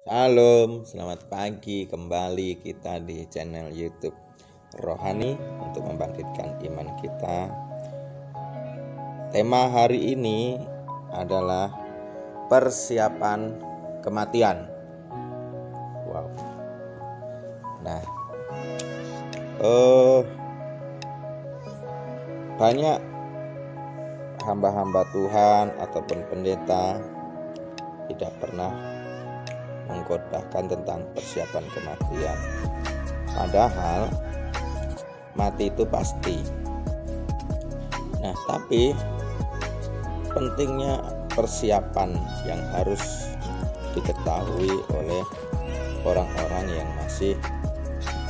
Shalom, selamat pagi. Kembali kita di channel YouTube Rohani untuk membangkitkan iman kita. Tema hari ini adalah persiapan kematian. Wow. Nah, banyak hamba-hamba Tuhan ataupun pendeta tidak pernah mengkhotbahkan tentang persiapan kematian. Padahal mati itu pasti. Nah, tapi pentingnya persiapan yang harus diketahui oleh orang-orang yang masih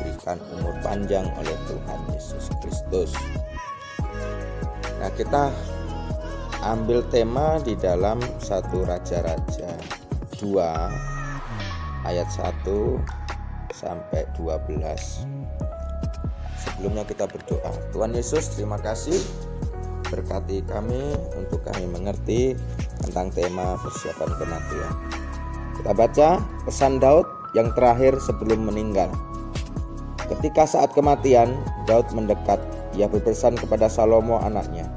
diberikan umur panjang oleh Tuhan Yesus Kristus. Nah, kita ambil tema di dalam 1 Raja-Raja 2 ayat 1 sampai 12. Sebelumnya kita berdoa. Tuhan Yesus, terima kasih, berkati kami untuk kami mengerti tentang tema persiapan kematian. Kita baca pesan Daud yang terakhir sebelum meninggal. Ketika saat kematian, Daud mendekat. Ia berpesan kepada Salomo anaknya,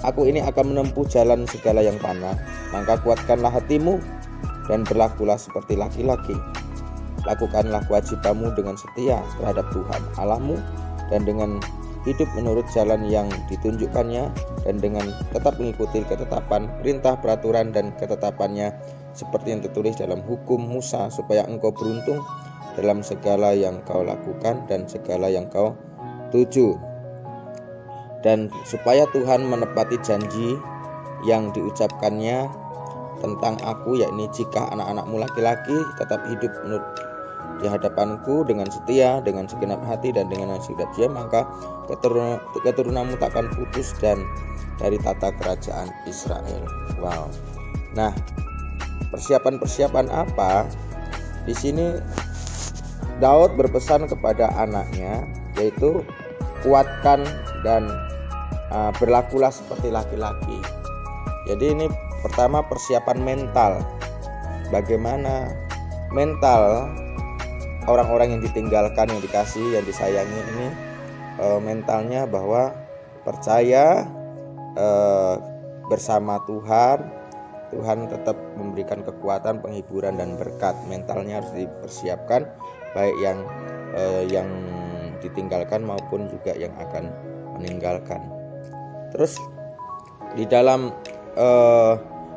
"Aku ini akan menempuh jalan segala yang panah, maka kuatkanlah hatimu dan berlakulah seperti laki-laki. Lakukanlah kewajibanmu dengan setia terhadap Tuhan Allahmu, dan dengan hidup menurut jalan yang ditunjukkannya, dan dengan tetap mengikuti ketetapan, perintah, peraturan, dan ketetapannya seperti yang tertulis dalam hukum Musa, supaya engkau beruntung dalam segala yang kau lakukan dan segala yang kau tuju, dan supaya Tuhan menepati janji yang diucapkannya tentang aku, yakni jika anak-anakmu laki-laki tetap hidup menurut di hadapanku dengan setia, dengan segenap hati, dan dengan segenap jiwa, maka keturunanmu takkan putus dan dari tata kerajaan Israel." Wow. Nah, persiapan-persiapan apa? Di sini Daud berpesan kepada anaknya, yaitu kuatkan dan berlakulah seperti laki-laki. Jadi ini pertama, persiapan mental. Bagaimana mental orang-orang yang ditinggalkan, yang dikasih, yang disayangi ini, mentalnya bahwa percaya bersama Tuhan. Tuhan tetap memberikan kekuatan, penghiburan, dan berkat. Mentalnya harus dipersiapkan, baik yang ditinggalkan maupun juga yang akan meninggalkan. Terus di dalam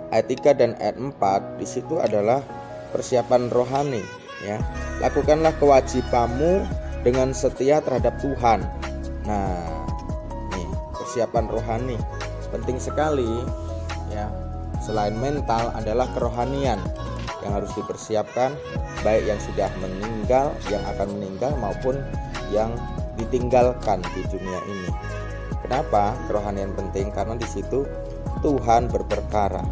ayat 3 dan ayat 4 di situ adalah persiapan rohani, ya. Lakukanlah kewajibanmu dengan setia terhadap Tuhan. Nah, nih persiapan rohani penting sekali, ya. Selain mental adalah kerohanian yang harus dipersiapkan, baik yang sudah meninggal, yang akan meninggal, maupun yang ditinggalkan di dunia ini. Kenapa kerohanian penting? Karena di situ Tuhan berperkara.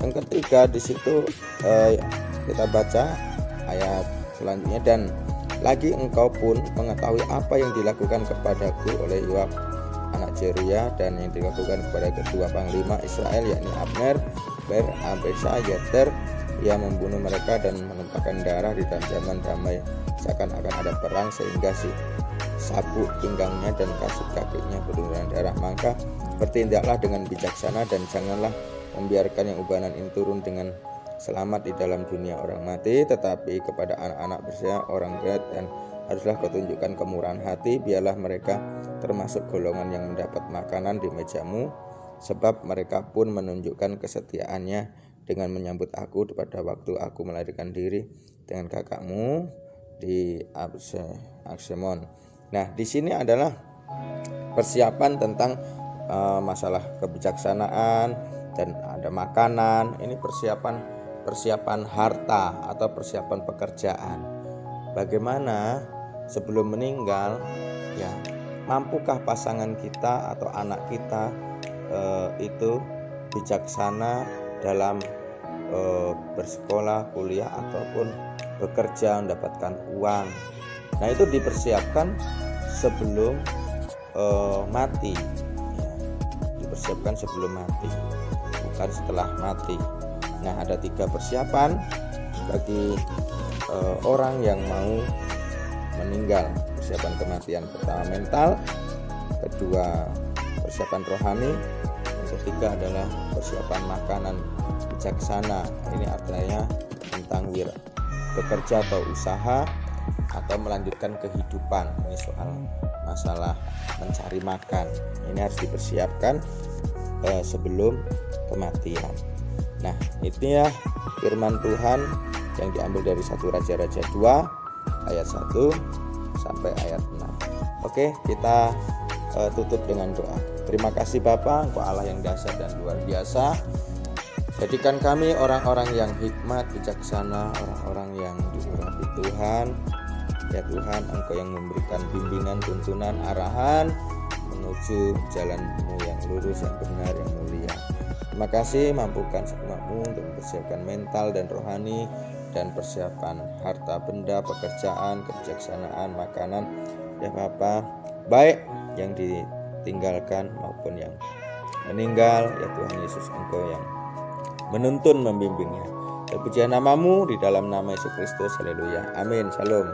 Yang ketiga di situ kita baca ayat selanjutnya, dan lagi engkau pun mengetahui apa yang dilakukan kepadaku oleh Yoab anak Zeruya, dan yang dilakukan kepada kedua panglima Israel, yakni Abner, Ber, Abesa, Yeter. Ia membunuh mereka dan menumpahkan darah di dalam zaman damai, seakan-akan ada perang, sehingga si sabuk pinggangnya dan kasut kakinya berlumuran darah. Maka bertindaklah dengan bijaksana, dan janganlah membiarkan yang ubanan ini turun dengan selamat di dalam dunia orang mati, tetapi kepada anak-anak bersaya orang berat, dan haruslah kau tunjukkan kemurahan hati. Biarlah mereka termasuk golongan yang mendapat makanan di mejamu, sebab mereka pun menunjukkan kesetiaannya dengan menyambut aku pada waktu aku melarikan diri dengan kakakmu di Aksemon. Nah, di sini adalah persiapan tentang masalah kebijaksanaan, dan ada makanan. Ini persiapan harta atau persiapan pekerjaan. Bagaimana sebelum meninggal, ya, mampukah pasangan kita atau anak kita itu bijaksana dalam bersekolah, kuliah, ataupun bekerja, mendapatkan uang. Nah, itu dipersiapkan sebelum mati, ya. Dipersiapkan sebelum mati, bukan setelah mati. Nah, ada 3 persiapan bagi orang yang mau meninggal. Persiapan kematian pertama mental, kedua persiapan rohani, yang ketiga adalah persiapan makanan bijaksana. Ini artinya tentang bekerja atau usaha atau melanjutkan kehidupan. Ini soal masalah mencari makan. Ini harus dipersiapkan sebelum kematian. Nah, itu ya firman Tuhan yang diambil dari 1 Raja-Raja 2 ayat 1 sampai ayat 6. Oke, kita tutup dengan doa. Terima kasih Bapa, Engkau Allah yang dahsyat dan luar biasa. Jadikan kami orang-orang yang hikmat, bijaksana, orang-orang yang diurapi Tuhan. Ya Tuhan, Engkau yang memberikan bimbingan, tuntunan, arahan menuju jalan-Mu yang lurus, yang benar, yang mulia. Terima kasih, mampukan segenap-Mu untuk mempersiapkan mental dan rohani, dan persiapan harta benda, pekerjaan, kebijaksanaan, makanan, ya Bapa, baik yang ditinggalkan maupun yang meninggal. Ya Tuhan Yesus, Engkau yang menuntun, membimbingnya. Terpujilah nama-Mu di dalam nama Yesus Kristus. Haleluya. Amin. Shalom.